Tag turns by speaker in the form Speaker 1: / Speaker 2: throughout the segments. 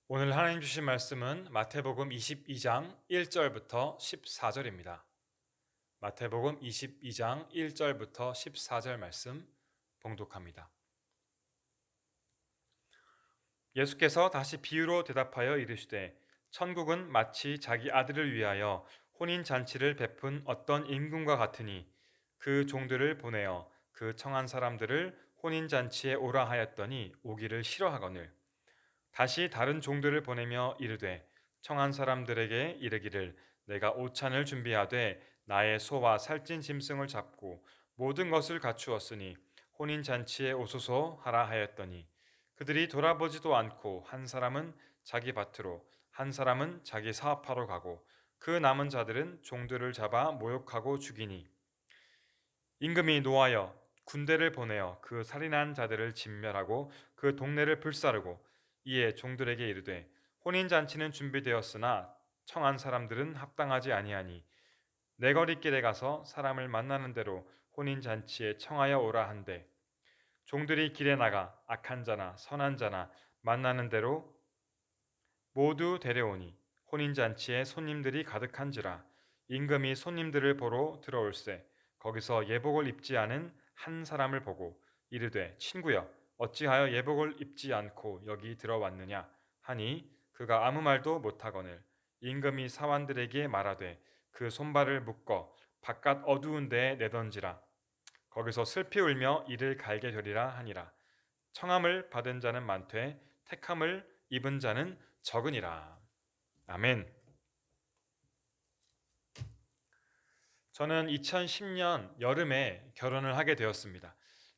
Speaker 1: 오늘 하나님 주신 말씀은 마태복음 22장 1절부터 14절입니다. 마태복음 22장 1절부터 14절 말씀 봉독합니다. 예수께서 다시 비유로 대답하여 이르시되 천국은 마치 자기 아들을 위하여 혼인 잔치를 베푼 어떤 임금과 같으니 그 종들을 보내어 그 청한 사람들을 혼인 잔치에 오라 하였더니 오기를 싫어하거늘 다시 다른 종들을 보내며 이르되 청한 사람들에게 이르기를 내가 오찬을 준비하되 나의 소와 살찐 짐승을 잡고 모든 것을 갖추었으니 혼인 잔치에 오소서 하라 하였더니 그들이 돌아보지도 않고 한 사람은 자기 밭으로 한 사람은 자기 사업하러 가고 그 남은 자들은 종들을 잡아 모욕하고 죽이니 임금이 노하여 군대를 보내어 그 살인한 자들을 진멸하고 그 동네를 불사르고 이에 종들에게 이르되 혼인 잔치는 준비되었으나 청한 사람들은 합당하지 아니하니 내거리길에 가서 사람을 만나는 대로 혼인 잔치에 청하여 오라 한대 종들이 길에 나가 악한 자나 선한 자나 만나는 대로 모두 데려오니 혼인 잔치에 손님들이 가득한지라 임금이 손님들을 보러 들어올세 거기서 예복을 입지 않은 한 사람을 보고 이르되 친구여 어찌하여 예복을 입지 않고 여기 들어왔느냐 하니 그가 아무 말도 못하거늘 임금이 사환들에게 말하되 그 손발을 묶어 바깥 어두운 데에 내던지라 거기서 슬피 울며 이를 갈게 되리라 하니라 청함을 받은 자는 많되 택함을 입은 자는 적으니라. 아멘. 저는 2010년 여름에 결혼을 하게 되었습니다.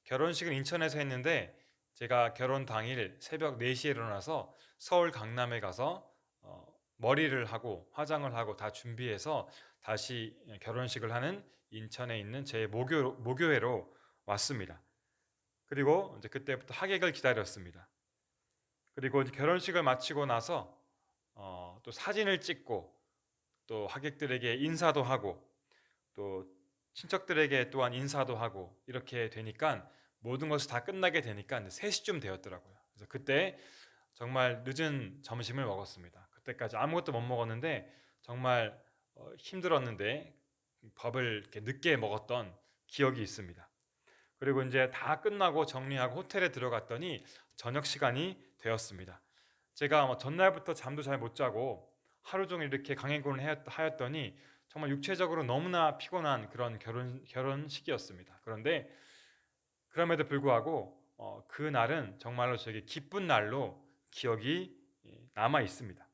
Speaker 1: 결혼식은 인천에서 했는데 제가 결혼 당일 새벽 4시에 일어나서 서울 강남에 가서 머리를 하고 화장을 하고 다 준비해서 다시 결혼식을 하는 인천에 있는 제 모교회로 왔습니다. 그리고 이제 그때부터 하객을 기다렸습니다. 그리고 이제 결혼식을 마치고 나서 또 사진을 찍고 또 하객들에게 인사도 하고 또 친척들에게 또한 인사도 하고 이렇게 되니까 모든 것이 다 끝나게 되니까 3시쯤 되었더라고요. 그래서 그때 정말 늦은 점심을 먹었습니다. 그때까지 아무것도 못 먹었는데 정말 힘들었는데 밥을 이렇게 늦게 먹었던 기억이 있습니다. 그리고 이제 다 끝나고 정리하고 호텔에 들어갔더니 저녁 시간이 되었습니다. 제가 전날부터 잠도 잘 못 자고 하루 종일 이렇게 강행군을 하였더니 정말 육체적으로 너무나 피곤한 그런 결혼식이었습니다. 그런데 그럼에도 불구하고 그날은 정말로 저에게 기쁜 날로 기억이 남아 있습니다.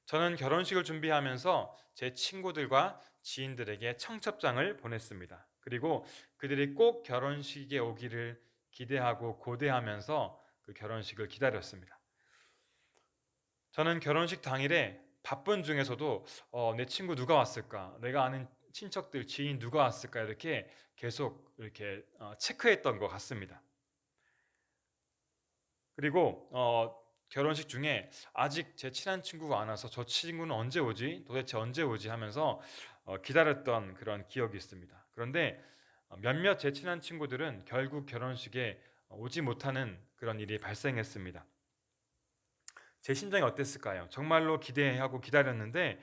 Speaker 1: 저는 결혼식을 준비하면서 제 친구들과 지인들에게 청첩장을 보냈습니다. 그리고 그들이 꼭 결혼식에 오기를 기대하고 고대하면서 그 결혼식을 기다렸습니다. 저는 결혼식 당일에 바쁜 중에서도 내 친구 누가 왔을까? 내가 아는 친척들, 지인 누가 왔을까? 이렇게 계속 이렇게 체크했던 것 같습니다. 그리고 결혼식 중에 아직 제 친한 친구가 안 와서 저 친구는 언제 오지? 도대체 언제 오지? 하면서 기다렸던 그런 기억이 있습니다. 그런데 몇몇 제 친한 친구들은 결국 결혼식에 오지 못하는 그런 일이 발생했습니다. 제 심정이 어땠을까요? 정말로 기대하고 기다렸는데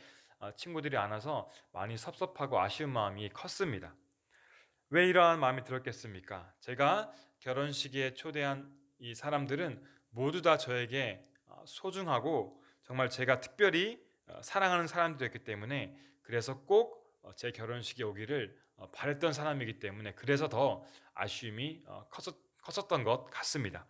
Speaker 1: 친구들이 안 와서 많이 섭섭하고 아쉬운 마음이 컸습니다. 왜 이러한 마음이 들었겠습니까? 제가 결혼식에 초대한 이 사람들은 모두 다 저에게 소중하고 정말 제가 특별히 사랑하는 사람들이었기 때문에 그래서 꼭 제 결혼식에 오기를 바랬던 사람이기 때문에 그래서 더 아쉬움이 컸었던 것 같습니다.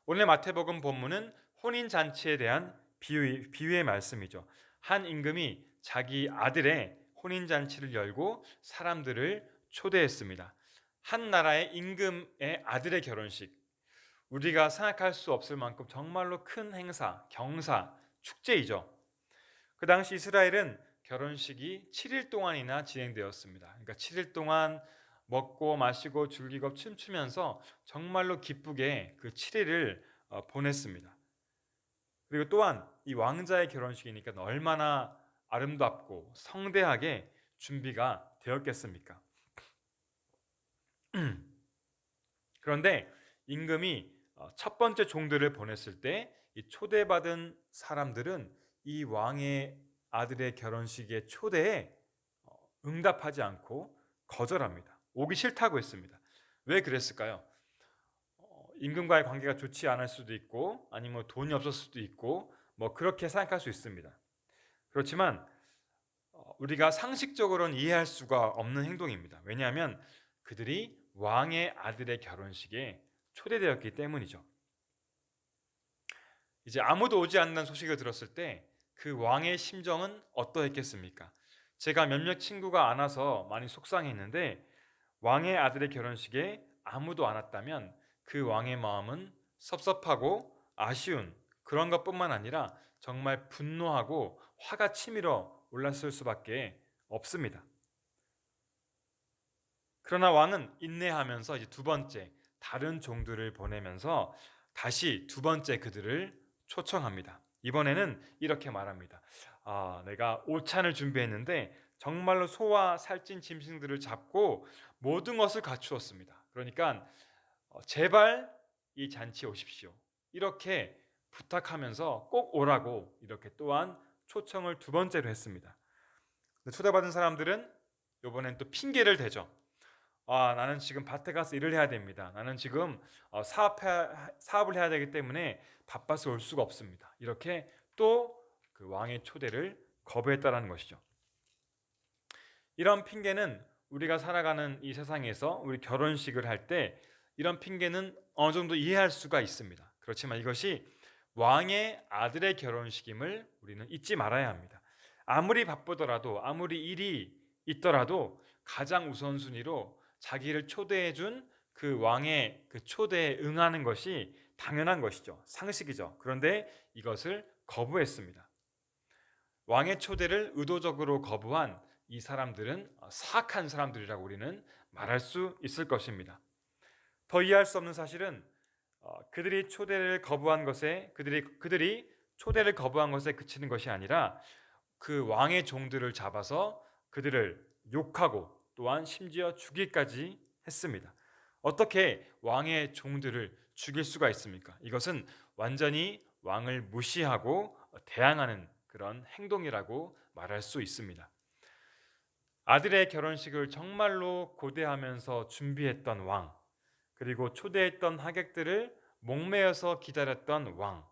Speaker 1: 오늘 마태복음 본문은 혼인잔치에 대한 비유의 말씀이죠. 한 임금이 자기 아들의 혼인잔치를 열고 사람들을 초대했습니다. 한 나라의 임금의 아들의 결혼식. 우리가 생각할 수 없을 만큼 정말로 큰 행사, 경사, 축제이죠. 그 당시 이스라엘은 결혼식이 7일 동안이나 진행되었습니다. 그러니까 7일 동안 먹고 마시고 즐기고 춤추면서 정말로 기쁘게 그 7일을 보냈습니다. 그리고 또한 이 왕자의 결혼식이니까 얼마나 아름답고 성대하게 준비가 되었겠습니까? 그런데 임금이 첫 번째 종들을 보냈을 때 이 초대받은 사람들은 이 왕의 아들의 결혼식의 초대에 응답하지 않고 거절합니다. 오기 싫다고 했습니다. 왜 그랬을까요? 임금과의 관계가 좋지 않을 수도 있고 아니면 돈이 없었을 수도 있고 그렇게 생각할 수 있습니다. 그렇지만 우리가 상식적으로는 이해할 수가 없는 행동입니다. 왜냐하면 그들이 왕의 아들의 결혼식에 초대되었기 때문이죠. 이제 아무도 오지 않는 소식을 들었을 때 그 왕의 심정은 어떠했겠습니까? 제가 몇몇 친구가 안 와서 많이 속상했는데 왕의 아들의 결혼식에 아무도 안 왔다면 그 왕의 마음은 섭섭하고 아쉬운 그런 것뿐만 아니라 정말 분노하고 화가 치밀어 올랐을 수밖에 없습니다. 그러나 왕은 인내하면서 이제 두 번째 다른 종들을 보내면서 다시 두 번째 그들을 초청합니다. 이번에는 이렇게 말합니다. 내가 오찬을 준비했는데 정말로 소와 살찐 짐승들을 잡고 모든 것을 갖추었습니다. 그러니까 제발 이 잔치에 오십시오. 이렇게 부탁하면서 꼭 오라고 이렇게 또한 초청을 두 번째로 했습니다. 초대받은 사람들은 이번엔 또 핑계를 대죠. 나는 지금 밭에 가서 일을 해야 됩니다. 나는 지금 사업을 해야 되기 때문에 바빠서 올 수가 없습니다. 이렇게 또 그 왕의 초대를 거부했다라는 것이죠. 이런 핑계는 우리가 살아가는 이 세상에서 우리 결혼식을 할 때 이런 핑계는 어느 정도 이해할 수가 있습니다. 그렇지만 이것이 왕의 아들의 결혼식임을 우리는 잊지 말아야 합니다. 아무리 바쁘더라도 아무리 일이 있더라도 가장 우선순위로 자기를 초대해 준 그 왕의 그 초대에 응하는 것이 당연한 것이죠. 상식이죠. 그런데 이것을 거부했습니다. 왕의 초대를 의도적으로 거부한 이 사람들은 사악한 사람들이라고 우리는 말할 수 있을 것입니다. 더 이해할 수 없는 사실은 그들이 초대를 거부한 것에 그들이 초대를 거부한 것에 그치는 것이 아니라 그 왕의 종들을 잡아서 그들을 욕하고 또한 심지어 죽이기까지 했습니다. 어떻게 왕의 종들을 죽일 수가 있습니까? 이것은 완전히 왕을 무시하고 대항하는 그런 행동이라고 말할 수 있습니다. 아들의 결혼식을 정말로 고대하면서 준비했던 왕, 그리고 초대했던 하객들을 목매어서 기다렸던 왕,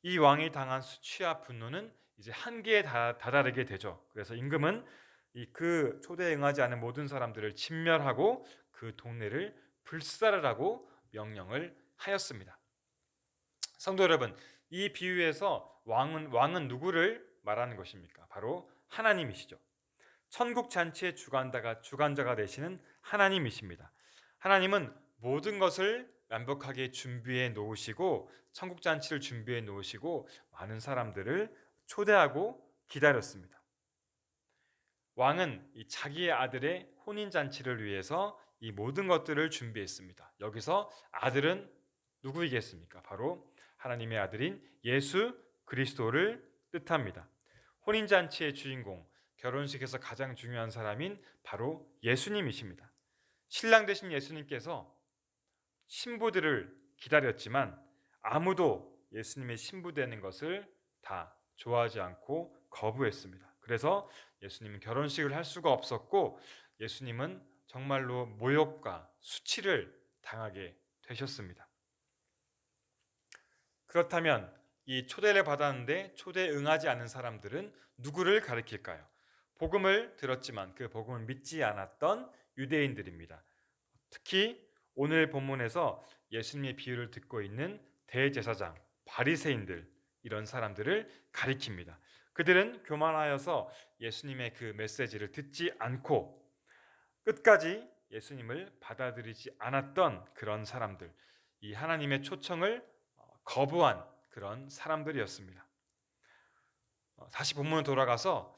Speaker 1: 이 왕이 당한 수치와 분노는 이제 한계에 다다르게 되죠. 그래서 임금은 그 초대에 응하지 않은 모든 사람들을 진멸하고 그 동네를 불살르라고 명령을 하였습니다. 성도 여러분, 이 비유에서 왕은 누구를 말하는 것입니까? 바로 하나님이시죠. 천국 잔치의 주관자가 되시는 하나님이십니다. 하나님은 모든 것을 완벽하게 준비해 놓으시고 천국 잔치를 준비해 놓으시고 많은 사람들을 초대하고 기다렸습니다. 왕은 자기의 아들의 혼인 잔치를 위해서 이 모든 것들을 준비했습니다. 여기서 아들은 누구이겠습니까? 바로 하나님의 아들인 예수 그리스도를 뜻합니다. 혼인 잔치의 주인공, 결혼식에서 가장 중요한 사람인 바로 예수님이십니다. 신랑 되신 예수님께서 신부들을 기다렸지만 아무도 예수님의 신부 되는 것을 다 좋아하지 않고 거부했습니다. 그래서 예수님은 결혼식을 할 수가 없었고 예수님은 정말로 모욕과 수치를 당하게 되셨습니다. 그렇다면 이 초대를 받았는데 초대에 응하지 않은 사람들은 누구를 가리킬까요? 복음을 들었지만 그 복음을 믿지 않았던 유대인들입니다. 특히 오늘 본문에서 예수님의 비유를 듣고 있는 대제사장, 바리새인들 이런 사람들을 가리킵니다. 그들은 교만하여서 예수님의 그 메시지를 듣지 않고 끝까지 예수님을 받아들이지 않았던 그런 사람들, 이 하나님의 초청을 거부한 그런 사람들이었습니다. 다시 본문으로 돌아가서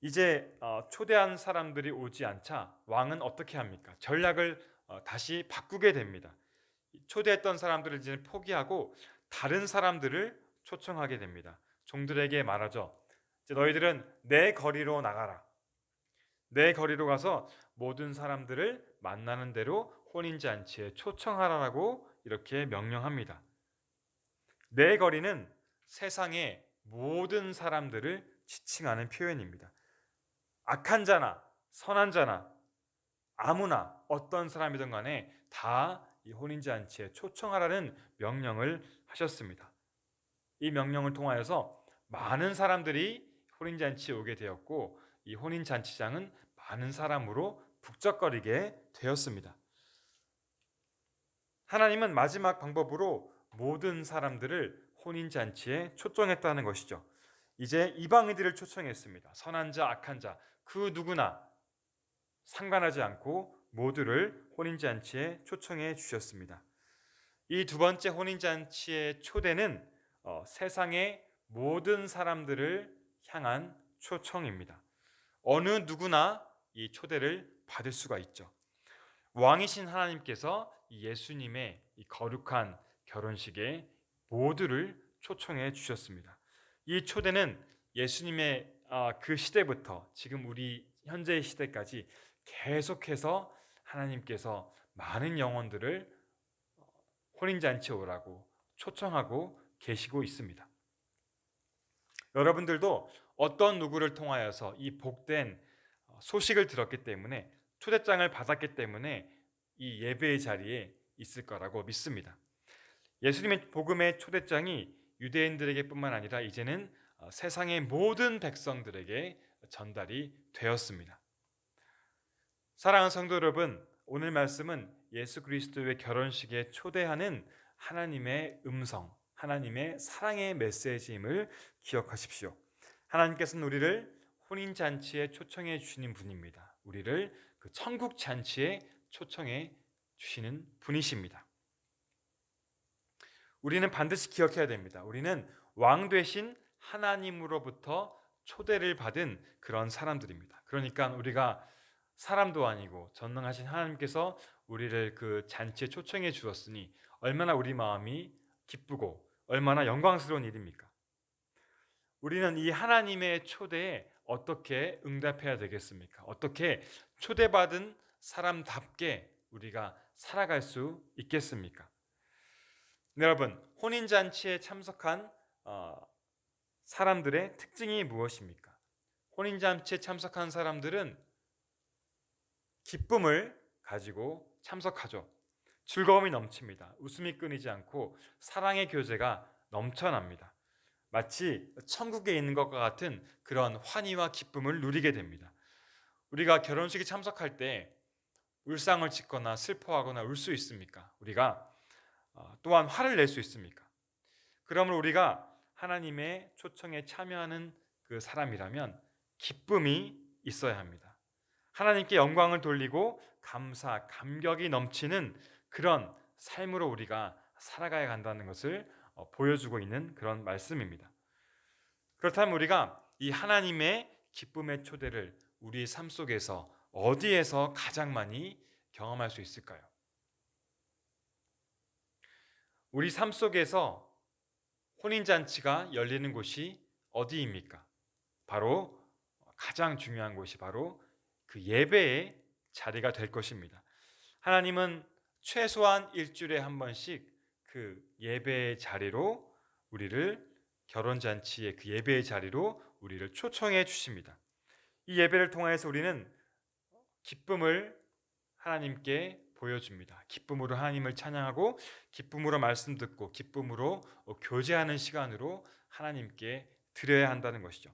Speaker 1: 이제 초대한 사람들이 오지 않자 왕은 어떻게 합니까? 전략을 다시 바꾸게 됩니다. 초대했던 사람들을 이제 포기하고 다른 사람들을 초청하게 됩니다. 종들에게 말하죠. 이제 너희들은 내 거리로 나가라. 내 거리로 가서 모든 사람들을 만나는 대로 혼인잔치에 초청하라고 이렇게 명령합니다. 네 거리는 세상의 모든 사람들을 지칭하는 표현입니다. 악한 자나 선한 자나 아무나 어떤 사람이든 간에 다 이 혼인잔치에 초청하라는 명령을 하셨습니다. 이 명령을 통하여서 많은 사람들이 혼인잔치에 오게 되었고 이 혼인잔치장은 많은 사람으로 북적거리게 되었습니다. 하나님은 마지막 방법으로 모든 사람들을 혼인잔치에 초청했다는 것이죠. 이제 이방인들을 초청했습니다. 선한 자, 악한 자, 그 누구나 상관하지 않고 모두를 혼인잔치에 초청해 주셨습니다. 이 두 번째 혼인잔치의 초대는 세상의 모든 사람들을 향한 초청입니다. 어느 누구나 이 초대를 받을 수가 있죠. 왕이신 하나님께서 예수님의 이 거룩한 결혼식에 모두를 초청해 주셨습니다. 이 초대는 예수님의 그 시대부터 지금 우리 현재의 시대까지 계속해서 하나님께서 많은 영혼들을 혼인잔치에 오라고 초청하고 계시고 있습니다. 여러분들도 어떤 누구를 통하여서 이 복된 소식을 들었기 때문에 초대장을 받았기 때문에 이 예배의 자리에 있을 거라고 믿습니다. 예수님의 복음의 초대장이 유대인들에게 뿐만 아니라 이제는 세상의 모든 백성들에게 전달이 되었습니다. 사랑하는 성도 여러분, 오늘 말씀은 예수 그리스도의 결혼식에 초대하는 하나님의 음성, 하나님의 사랑의 메시지임을 기억하십시오. 하나님께서는 우리를 혼인잔치에 초청해 주시는 분입니다. 우리를 그 천국 잔치에 초청해 주시는 분이십니다. 우리는 반드시 기억해야 됩니다. 우리는 왕 되신 하나님으로부터 초대를 받은 그런 사람들입니다. 그러니까 우리가 사람도 아니고 전능하신 하나님께서 우리를 그 잔치에 초청해 주었으니 얼마나 우리 마음이 기쁘고 얼마나 영광스러운 일입니까? 우리는 이 하나님의 초대에 어떻게 응답해야 되겠습니까? 어떻게 초대받은 사람답게 우리가 살아갈 수 있겠습니까? 네, 여러분, 혼인잔치에 참석한 사람들의 특징이 무엇입니까? 혼인잔치에 참석한 사람들은 기쁨을 가지고 참석하죠. 즐거움이 넘칩니다. 웃음이 끊이지 않고 사랑의 교제가 넘쳐납니다. 마치 천국에 있는 것과 같은 그런 환희와 기쁨을 누리게 됩니다. 우리가 결혼식에 참석할 때 울상을 짓거나 슬퍼하거나 울 수 있습니까? 우리가 또한 화를 낼 수 있습니까? 그러면 우리가 하나님의 초청에 참여하는 그 사람이라면 기쁨이 있어야 합니다. 하나님께 영광을 돌리고 감사, 감격이 넘치는 그런 삶으로 우리가 살아가야 한다는 것을 보여주고 있는 그런 말씀입니다. 그렇다면 우리가 이 하나님의 기쁨의 초대를 우리 삶 속에서 어디에서 가장 많이 경험할 수 있을까요? 우리 삶 속에서 혼인잔치가 열리는 곳이 어디입니까? 바로 가장 중요한 곳이 바로 그 예배의 자리가 될 것입니다. 하나님은 최소한 일주일에 한 번씩 그 예배의 자리로 우리를 결혼잔치의 그 예배의 자리로 우리를 초청해 주십니다. 이 예배를 통해서 우리는 기쁨을 하나님께 보여줍니다. 기쁨으로 하나님을 찬양하고 기쁨으로 말씀 듣고 기쁨으로 교제하는 시간으로 하나님께 드려야 한다는 것이죠.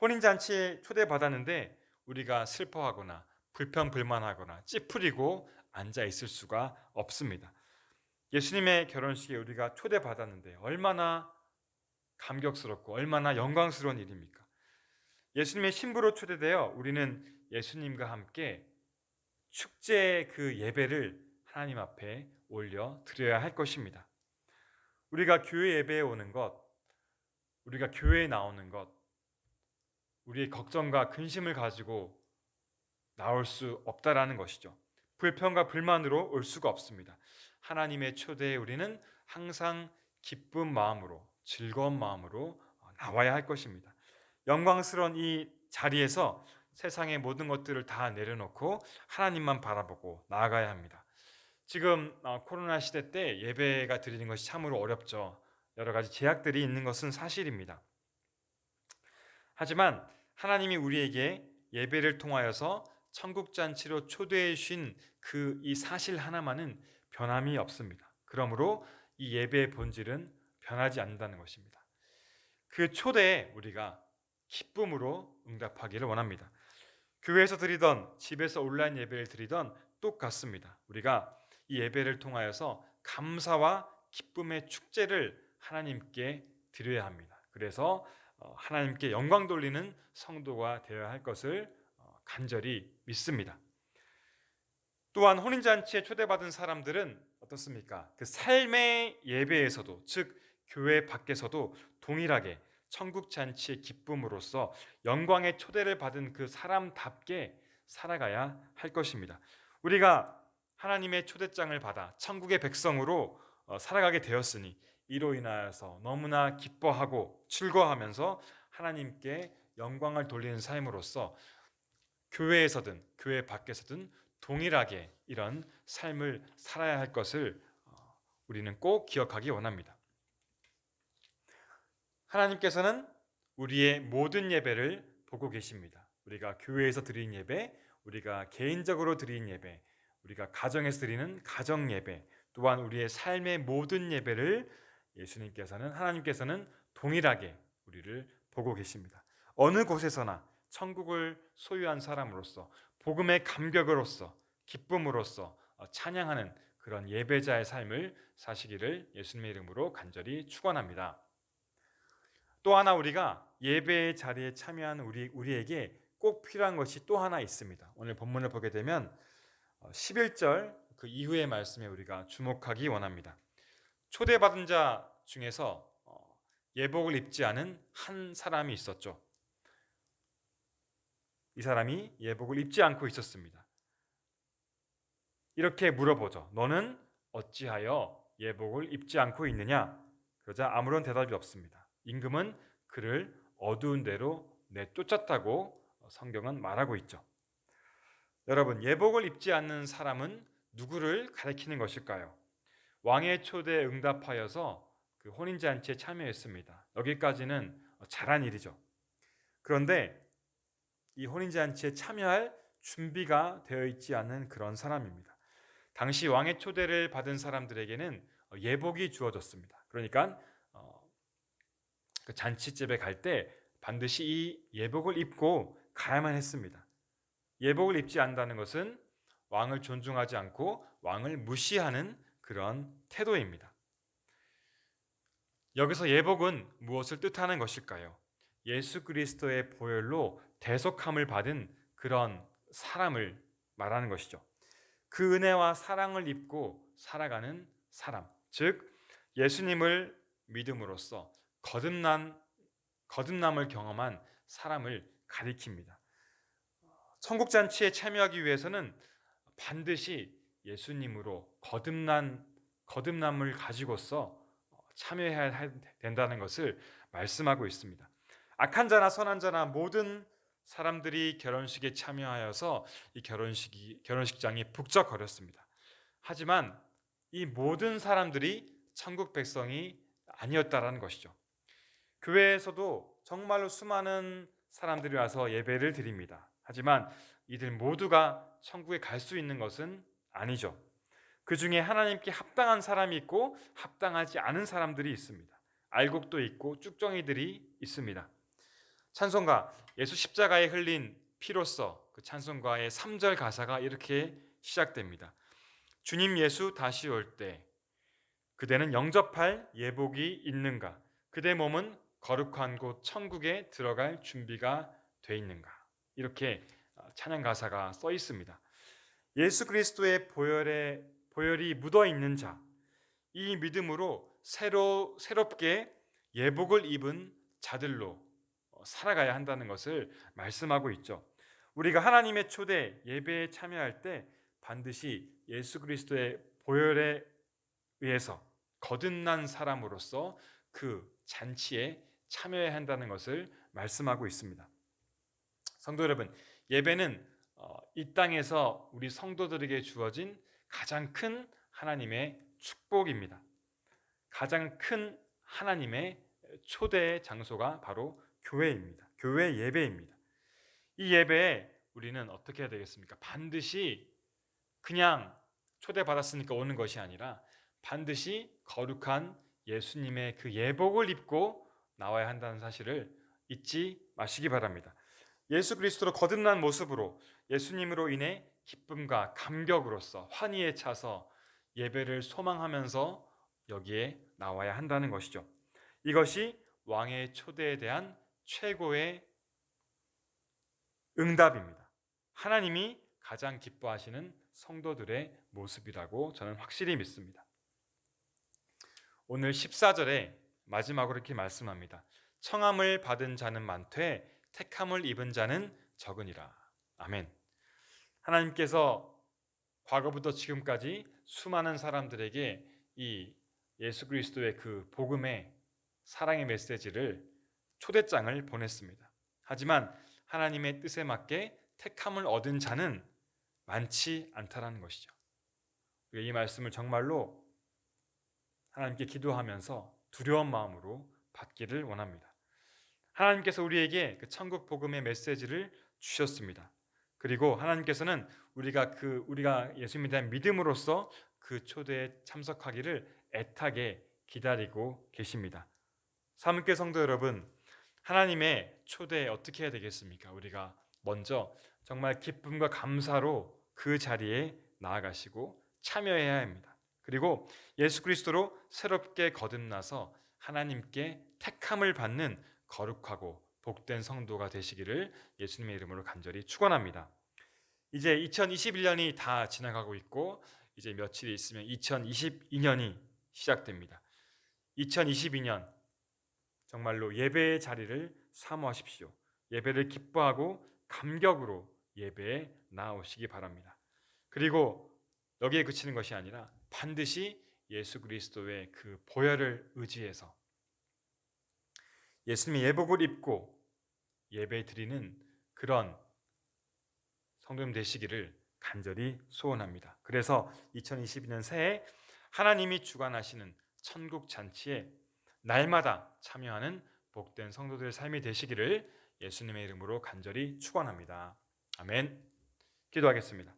Speaker 1: 혼인잔치에 초대받았는데 우리가 슬퍼하거나 불평불만하거나 찌푸리고 앉아 있을 수가 없습니다. 예수님의 결혼식에 우리가 초대받았는데 얼마나 감격스럽고 얼마나 영광스러운 일입니까? 예수님의 신부로 초대되어 우리는 예수님과 함께 축제의 그 예배를 하나님 앞에 올려 드려야 할 것입니다. 우리가 교회 예배에 오는 것, 우리가 교회에 나오는 것, 우리의 걱정과 근심을 가지고 나올 수 없다라는 것이죠. 불평과 불만으로 올 수가 없습니다. 하나님의 초대에 우리는 항상 기쁜 마음으로, 즐거운 마음으로 나와야 할 것입니다. 영광스러운 이 자리에서 세상의 모든 것들을 다 내려놓고 하나님만 바라보고 나아가야 합니다. 지금 코로나 시대 때 예배가 드리는 것이 참으로 어렵죠. 여러 가지 제약들이 있는 것은 사실입니다. 하지만 하나님이 우리에게 예배를 통하여서 천국 잔치로 초대해 주신 그 이 사실 하나만은 변함이 없습니다. 그러므로 이 예배의 본질은 변하지 않는다는 것입니다. 그 초대에 우리가 기쁨으로 응답하기를 원합니다. 교회에서 드리던 집에서 온라인 예배를 드리던 똑같습니다. 우리가 이 예배를 통하여서 감사와 기쁨의 축제를 하나님께 드려야 합니다. 그래서 하나님께 영광 돌리는 성도가 되어야 할 것을 간절히 믿습니다. 또한 혼인잔치에 초대받은 사람들은 어떻습니까? 그 삶의 예배에서도, 즉 교회 밖에서도 동일하게 천국 잔치의 기쁨으로써 영광의 초대를 받은 그 사람답게 살아가야 할 것입니다. 우리가 하나님의 초대장을 받아 천국의 백성으로 살아가게 되었으니 이로 인하여서 너무나 기뻐하고 즐거워하면서 하나님께 영광을 돌리는 삶으로써 교회에서든 교회 밖에서든 동일하게 이런 삶을 살아야 할 것을 우리는 꼭 기억하기 원합니다. 하나님께서는 우리의 모든 예배를 보고 계십니다. 우리가 교회에서 드리는 예배, 우리가 개인적으로 드리는 예배, 우리가 가정에서 드리는 가정 예배, 또한 우리의 삶의 모든 예배를 하나님께서는 동일하게 우리를 보고 계십니다. 어느 곳에서나 천국을 소유한 사람으로서 복음의 감격으로서 기쁨으로써 찬양하는 그런 예배자의 삶을 사시기를 예수님의 이름으로 간절히 축원합니다. 또 하나 우리가 예배의 자리에 참여하는 우리에게 꼭 필요한 것이 또 하나 있습니다. 오늘 본문을 보게 되면 11절 그 이후의 말씀에 우리가 주목하기 원합니다. 초대받은 자 중에서 예복을 입지 않은 한 사람이 있었죠. 이 사람이 예복을 입지 않고 있었습니다. 이렇게 물어보죠. 너는 어찌하여 예복을 입지 않고 있느냐? 그러자 아무런 대답이 없습니다. 임금은 그를 어두운 데로 내쫓았다고 성경은 말하고 있죠. 여러분, 예복을 입지 않는 사람은 누구를 가리키는 것일까요? 왕의 초대에 응답하여서 그 혼인잔치에 참여했습니다. 여기까지는 잘한 일이죠. 그런데 이 혼인잔치에 참여할 준비가 되어 있지 않은 그런 사람입니다. 당시 왕의 초대를 받은 사람들에게는 예복이 주어졌습니다. 그러니까 그 잔치집에 갈 때 반드시 이 예복을 입고 가야만 했습니다. 예복을 입지 않는다는 것은 왕을 존중하지 않고 왕을 무시하는 그런 태도입니다. 여기서 예복은 무엇을 뜻하는 것일까요? 예수 그리스도의 보혈로 대속함을 받은 그런 사람을 말하는 것이죠. 그 은혜와 사랑을 입고 살아가는 사람, 즉 예수님을 믿음으로써 거듭남을 경험한 사람을 가리킵니다. 천국 잔치에 참여하기 위해서는 반드시 예수님으로 거듭남을 가지고서 참여해야 된다는 것을 말씀하고 있습니다. 악한 자나 선한 자나 모든 사람들이 결혼식에 참여하여서 이 결혼식장이 북적거렸습니다. 하지만 이 모든 사람들이 천국 백성이 아니었다라는 것이죠. 교회에서도 정말로 수많은 사람들이 와서 예배를 드립니다. 하지만 이들 모두가 천국에 갈 수 있는 것은 아니죠. 그 중에 하나님께 합당한 사람이 있고 합당하지 않은 사람들이 있습니다. 알곡도 있고 쭉정이들이 있습니다. 찬송가 예수 십자가에 흘린 피로써 그 찬송가의 3절 가사가 이렇게 시작됩니다. 주님 예수 다시 올 때 그대는 영접할 예복이 있는가? 그대 몸은 거룩한 곳 천국에 들어갈 준비가 돼 있는가? 이렇게 찬양 가사가 써 있습니다. 예수 그리스도의 보혈이 묻어 있는 자, 이 믿음으로 새롭게 예복을 입은 자들로 살아가야 한다는 것을 말씀하고 있죠. 우리가 하나님의 초대 예배에 참여할 때 반드시 예수 그리스도의 보혈에 의해서 거듭난 사람으로서 그 잔치에 참여해야 한다는 것을 말씀하고 있습니다. 성도 여러분, 예배는 이 땅에서 우리 성도들에게 주어진 가장 큰 하나님의 축복입니다. 가장 큰 하나님의 초대 장소가 바로 교회입니다. 교회 예배입니다. 이 예배에 우리는 어떻게 해야 되겠습니까? 반드시 그냥 초대받았으니까 오는 것이 아니라 반드시 거룩한 예수님의 그 예복을 입고 나와야 한다는 사실을 잊지 마시기 바랍니다. 예수 그리스도로 거듭난 모습으로 예수님으로 인해 기쁨과 감격으로써 환희에 차서 예배를 소망하면서 여기에 나와야 한다는 것이죠. 이것이 왕의 초대에 대한 최고의 응답입니다. 하나님이 가장 기뻐하시는 성도들의 모습이라고 저는 확실히 믿습니다. 오늘 14절에 마지막으로 이렇게 말씀합니다. 청함을 받은 자는 많되 택함을 입은 자는 적으니라. 아멘. 하나님께서 과거부터 지금까지 수많은 사람들에게 이 예수 그리스도의 그 복음의 사랑의 메시지를 초대장을 보냈습니다. 하지만 하나님의 뜻에 맞게 택함을 얻은 자는 많지 않다라는 것이죠. 이 말씀을 정말로 하나님께 기도하면서 두려운 마음으로 받기를 원합니다. 하나님께서 우리에게 그 천국 복음의 메시지를 주셨습니다. 그리고 하나님께서는 우리가 예수님에 대한 믿음으로써 그 초대에 참석하기를 애타게 기다리고 계십니다. 사문교회 성도 여러분, 하나님의 초대에 어떻게 해야 되겠습니까? 우리가 먼저 정말 기쁨과 감사로 그 자리에 나아가시고 참여해야 합니다. 그리고 예수 그리스도로 새롭게 거듭나서 하나님께 택함을 받는 거룩하고 복된 성도가 되시기를 예수님의 이름으로 간절히 축원합니다. 이제 2021년이 다 지나가고 있고 이제 며칠이 있으면 2022년이 시작됩니다. 2022년 정말로 예배의 자리를 사모하십시오. 예배를 기뻐하고 감격으로 예배에 나오시기 바랍니다. 그리고 여기에 그치는 것이 아니라 반드시 예수 그리스도의 그 보혈을 의지해서 예수님의 예복을 입고 예배 드리는 그런 성도님 되시기를 간절히 소원합니다. 그래서 2022년 새해 하나님이 주관하시는 천국 잔치에 날마다 참여하는 복된 성도들의 삶이 되시기를 예수님의 이름으로 간절히 축원합니다. 아멘. 기도하겠습니다.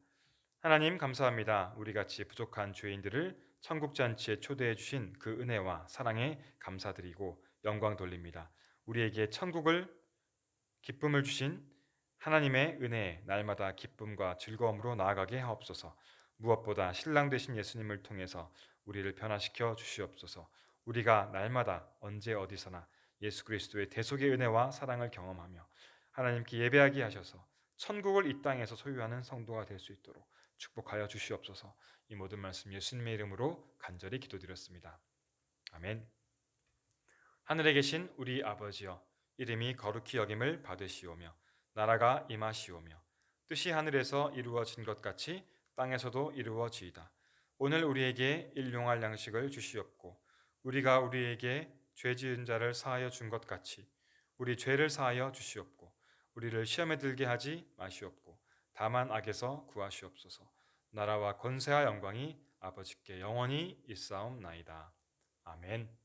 Speaker 1: 하나님 감사합니다. 우리같이 부족한 죄인들을 천국 잔치에 초대해 주신 그 은혜와 사랑에 감사드리고 영광 돌립니다. 우리에게 천국을 기쁨을 주신 하나님의 은혜에 날마다 기쁨과 즐거움으로 나아가게 하옵소서. 무엇보다 신랑 되신 예수님을 통해서 우리를 변화시켜 주시옵소서. 우리가 날마다 언제 어디서나 예수 그리스도의 대속의 은혜와 사랑을 경험하며 하나님께 예배하게 하셔서 천국을 이 땅에서 소유하는 성도가 될 수 있도록 축복하여 주시옵소서. 이 모든 말씀 예수님의 이름으로 간절히 기도드렸습니다. 아멘. 하늘에 계신 우리 아버지여, 이름이 거룩히 여김을 받으시오며 나라가 임하시오며 뜻이 하늘에서 이루어진 것 같이 땅에서도 이루어지이다. 오늘 우리에게 일용할 양식을 주시옵고 우리가 우리에게 죄 지은 자를 사하여 준 것 같이 우리 죄를 사하여 주시옵고 우리를 시험에 들게 하지 마시옵고 다만 악에서 구하시옵소서. 나라와 권세와 영광이 아버지께 영원히 있사옵나이다. 아멘.